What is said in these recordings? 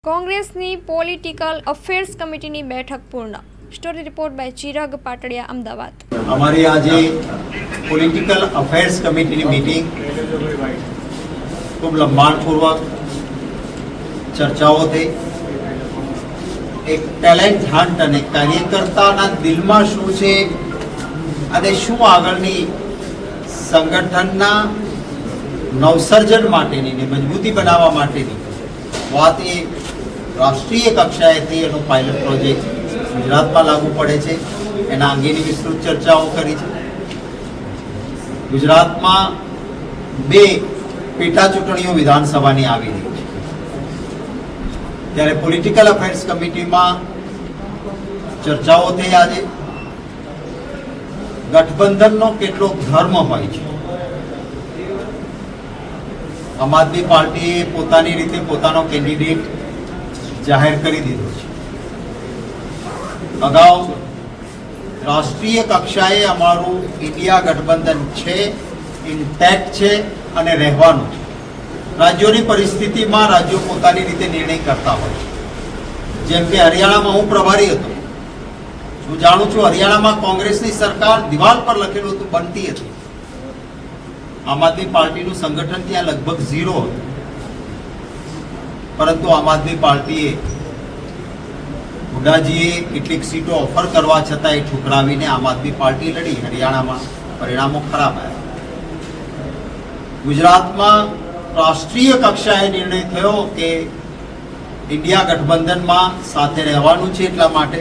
કોંગ્રેસની political affairs કમિટીની બેઠક પૂર્ણ. Story report by Chirag Patadiya, Ahmedabad. અમારી આજે પોલિટિકલ અફેર્સ કમિટીની મીટિંગ ખૂબ લંબાણપૂર્વક ચર્ચાઓ થઈ. એક ટેલેન્ટ હન્ટ અને કાર્યકર્તાના દિલમાં શું છે અને શું આગળની સંગઠનના નવસર્જન માટેની ને મજબૂતી બનાવવા માટેની વાત એ રાષ્ટ્રીય કક્ષાએથી એનો પાયલટ પ્રોજેક્ટ ગુજરાતમાં લાગુ પડે છે એના અંગેની વિસ્તૃત ચર્ચાઓ કરી છે. ગુજરાતમાં 2 પેટા ચૂંટણીઓ વિધાનસભાની આવી રહી છે, ત્યારે પોલિટિકલ અફેર્સ કમિટીમાં ચર્ચાઓ થઈ. આજે ગઠબંધનનો કેટલો ધર્મ હોય છે. આમ આદમી પાર્ટીએ પોતાની રીતે પોતાનો કેન્ડિડેટ જાહેર કરી દીધો છે. અગાઉ રાષ્ટ્રીય કક્ષાએ અમારું ઇન્ડિયા ગઠબંધન છે, ઇન્ટેક્ટ છે અને રહેવાનું છે. રાજ્યોની પરિસ્થિતિમાં રાજ્યો પોતાની રીતે નિર્ણય કરતા હોય છે. જેમ કે હરિયાણામાં હું પ્રભારી હતો, હું જાણું છું હરિયાણામાં કોંગ્રેસની સરકાર દિવાલ પર લખેલું હતું, બનતી હતી. આમ આદમી પાર્ટીનું સંગઠન ત્યાં લગભગ 0 હતું, પરંતુ આમ આદમી પાર્ટીએ હુડાજીએ કેટલીક સીટો ઓફર કરવા છતાં એ ઠુકરાવીને આમ આદમી પાર્ટી લડી. હરિયાણામાં પરિણામો ખરાબ આવ્યા. ગુજરાતમાં રાષ્ટ્રીય કક્ષાએ નિર્ણય થયો કે ઇન્ડિયા ગઠબંધનમાં સાથે રહેવાનું છે. એટલા માટે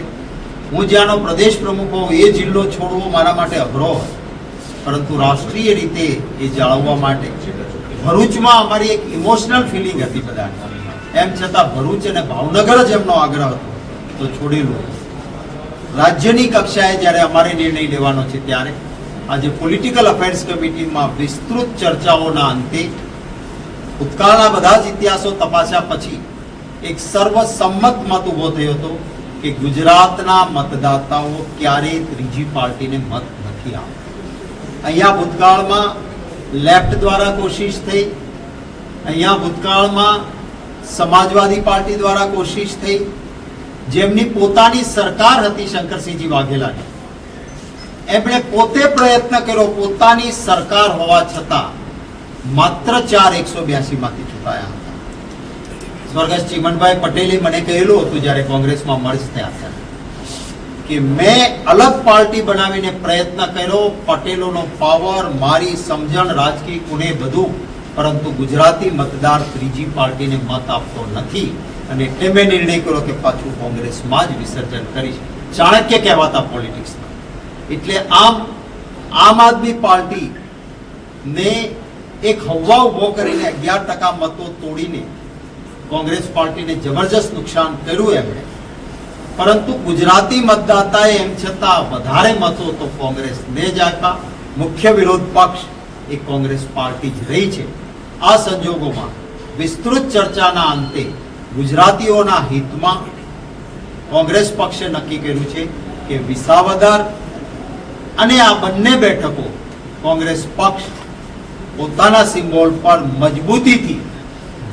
હું જ્યાંનો પ્રદેશ પ્રમુખ હોઉં એ જિલ્લો છોડવો મારા માટે અઘરો હતો, પરંતુ રાષ્ટ્રીય રીતે એ જાળવવા માટે ભરૂચમાં અમારી એક ઇમોશનલ ફિલિંગ હતી બધાને. એમ છતાં ભરૂચ અને ભાવનગર જ એમનો આગ્રહ હતો તો છોડેલું. રાજ્યની કક્ષાએ જ્યારે અમારે નિર્ણય લેવાનો છે ત્યારે આજે પોલિટિકલ અફેર્સ કમિટીમાં વિસ્તૃત ચર્ચાઓના અંતે ભૂતકાળના બધા જ ઇતિહાસો તપાસ્યા પછી એક સર્વસંમત મત ઉભો થયો હતો કે ગુજરાતના મતદાતાઓ ક્યારેય ત્રીજી પાર્ટીને મત નથી આપતા. અહીંયા ભૂતકાળમાં લેફ્ટ દ્વારા કોશિશ થઈ, અહીંયા ભૂતકાળમાં સમાજવાદી પાર્ટી દ્વારા કોશિશ થઈ, જેમની પોતાની સરકાર હતી શંકરસિંહજી વાઘેલાની. એમણે પોતે પ્રયત્ન કર્યો, પોતાની સરકાર હોવા છતાં માત્ર 4 182 માંથી ચૂંટાયા હતા. સ્વર્ગસ્થ ચીમનભાઈ પટેલે મને કહેલું હતું જ્યારે કોંગ્રેસમાં મર્જ થયા હતા કે મેં અલગ પાર્ટી બનાવીને પ્રયત્ન કર્યો, પટેલોનો પાવર, મારી સમજણ, રાજકીય ગુણે બધું, પરંતુ ગુજરાતી મતદાર ત્રીજી પાર્ટીને મત આપતો નથી અને એટલે મેં નિર્ણય કર્યો કે પાછું કોંગ્રેસમાં જ વિસર્જન કરીશ. ચાણક્ય કહેવાતા પોલિટિક્સમાં. એટલે આમ આદમી પાર્ટી ને એક હવા ઉભો કરીને 11% મતો તોડીને કોંગ્રેસ પાર્ટીને જબરજસ્ત નુકસાન કર્યું એમણે. પરંતુ ગુજરાતી મતદાતાએ એમ છતાં વધારે મતો તો કોંગ્રેસને જ આપ્યા. મુખ્ય વિરોધ પક્ષ એ કોંગ્રેસ પાર્ટી જ રહી છે. આ સંજોગોમાં વિસ્તૃત ચર્ચાના અંતે ગુજરાતીઓના હિતમાં કોંગ્રેસ પક્ષે નક્કી કર્યું છે કે વિસાવદર અને આ બંને બેઠકો કોંગ્રેસ પક્ષ પોતાના સિમ્બોલ પર મજબૂતીથી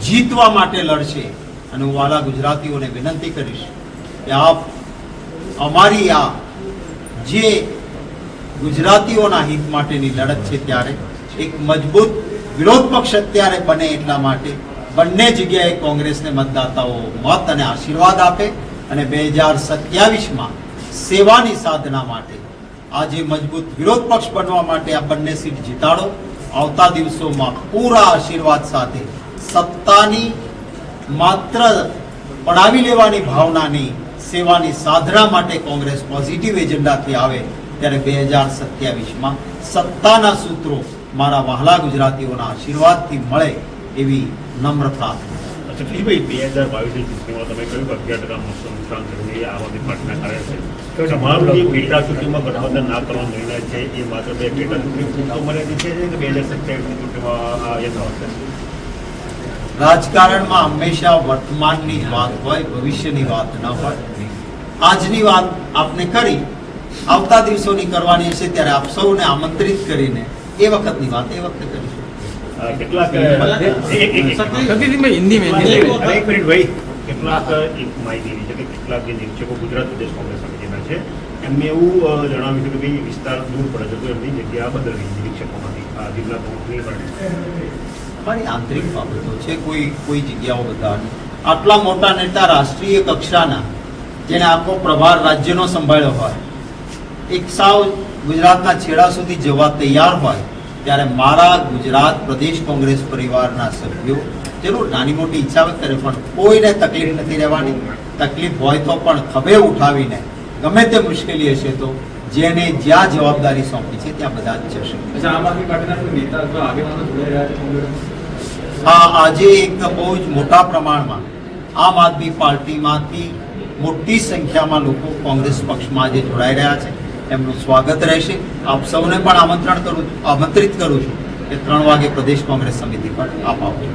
જીતવા માટે લડશે. અને હું વાલા ગુજરાતીઓને વિનંતી કરીશ કે આપ અમારી આ જે ગુજરાતીઓના હિત માટેની લડત છે ત્યારે એક મજબૂત વિરોધ પક્ષ અત્યારે બને. એટલા માટે બંને જગ્યાએ કોંગ્રેસને મતદાતાઓ મત અને આશીર્વાદ આપે અને 2027માં સેવાની સાધના માટે આજે મજબૂત વિરોધ પક્ષ બનવા માટે આ બંને સીટ જીતાડો. આવતા દિવસોમાં પૂરા આશીર્વાદ સાથે સત્તાની માત્ર પડાવી લેવાની ભાવનાની સેવાની સાધના માટે કોંગ્રેસ પોઝિટિવ એજન્ડાથી આવે ત્યારે 2027માં સત્તાના સૂત્રો મારા વહાલા ગુજરાતીઓના આશીર્વાદથી મળે એવી નમ્રતા. ભાઈ 2022ની ચૂંટણીમાં તમે કહ્યું કે 11% મતનું નુકસાન થયું એ આમ આદમી પાર્ટીના કારણે છે. તમારું જે પેટા ચૂંટણીમાં ગઠબંધન ના કરવાનો નિર્ણય છે એ માત્ર 2 પેટા ચૂંટણી પૂરતો મર્યાદિત છે કે 2027ની ચૂંટણીમાં યથાવત? રાજકારણમાં હંમેશા વર્તમાનની વાત હોય, ભવિષ્યની વાત ન હોય. આજની વાત આપને કરી, આવતા દિવસોની કરવાની છે ત્યારે આપ સૌને આમંત્રિત કરીને એ વખતની વાત એ વખતે કરીશું. કેટલાક हिंदी में एक मिनट भाई કેટલાક એક માહિતી એવી છે કે કેટલાક જે નિરીક્ષકો ગુજરાત પ્રદેશ કોંગ્રેસ સમિતિના છે એમને એવું જણાવ્યું છે કે ભાઈ વિસ્તાર દૂર પડે છે તો એમની જગ્યા બદલવી નિરીક્ષકોમાંથી આ જિલ્લા પ્રમુખની પણ અમારી આંતરિક બાબતો છે, કોઈ જગ્યાઓ બધાની. આટલા મોટા નેતા રાષ્ટ્રીય કક્ષાના જેને આખો પ્રભાર રાજ્યનો સંભાળ્યો હોય, એક સાવ ગુજરાતના છેડા સુધી જવા તૈયાર હોય, ત્યારે મારા ગુજરાત પ્રદેશ કોંગ્રેસ પરિવારના સભ્યો જરૂર નાની મોટી ઈચ્છા વ્યક્ત કરે, પણ કોઈને તકલીફ નથી રહેવાની. તકલીફ હોય તો પણ ખભે ઉઠાવીને ગમે તે મુશ્કેલી હશે તો જેને જ્યાં જવાબદારી સોંપી છે ત્યાં બધા જ જશે. આમ આદમી પાર્ટીના કોઈ નેતા અથવા આગેવાનો જોડાઈ રહ્યા છે કોંગ્રેસ? હા, આજે એક બહુ જ મોટા પ્રમાણમાં આમ આદમી પાર્ટીમાંથી મોટી સંખ્યામાં લોકો કોંગ્રેસ પક્ષમાં આજે જોડાઈ રહ્યા છે. એમનું સ્વાગત રહેશે. આપ સૌને પણ આમંત્રિત કરું છું કે 3 વાગે પ્રદેશ કોંગ્રેસ સમિતિ પર આપ આવજો.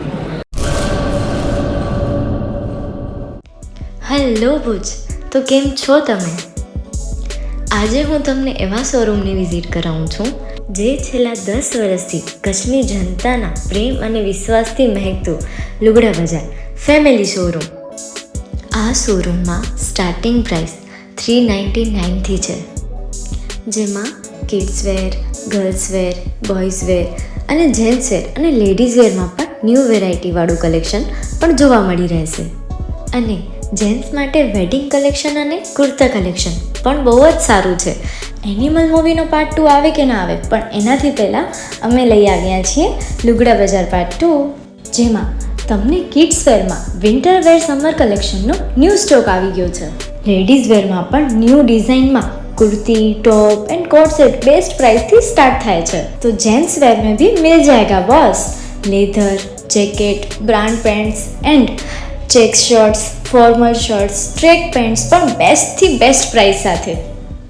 હેલો ભુજ, તો કેમ છો તમે? આજે હું તમને એવા શોરૂમની વિઝિટ કરાવું છું જે છેલ્લા 10 વર્ષથી કચ્છની જનતાના પ્રેમ અને વિશ્વાસથી મહેકતું લુગડા બજાર ફેમિલી શોરૂમ. આ શોરૂમમાં સ્ટાર્ટિંગ પ્રાઇસ 399થી છે, જેમાં kids wear, girls wear, boys wear અને જેન્ટ્સ વેર અને લેડીઝ વેરમાં પણ ન્યૂ વેરાયટીવાળું કલેક્શન પણ જોવા મળી રહેશે. અને જેન્ટ્સ માટે વેડિંગ કલેક્શન અને કુર્તા કલેક્શન પણ બહુ જ સારું છે. એનિમલ મૂવીનો પાર્ટ 2 આવે કે ના આવે, પણ એનાથી પહેલાં અમે લઈ આવ્યા છીએ લુગડા બજાર પાર્ટ 2, જેમાં તમને કિડ્સ વેરમાં વિન્ટર વેર સમર કલેક્શનનો ન્યૂ સ્ટોક આવી ગયો છે. લેડીઝ વેરમાં પણ ન્યૂ ડિઝાઇનમાં kurti, top and coat set best price थी स्टार्ट थाय छे. तो जेंट्स वेर में भी मिल जाएगा boss. Leather, jacket, brand pants and check shirts, formal shirts, track pants पर बेस्ट थी बेस्ट प्राइस साथे.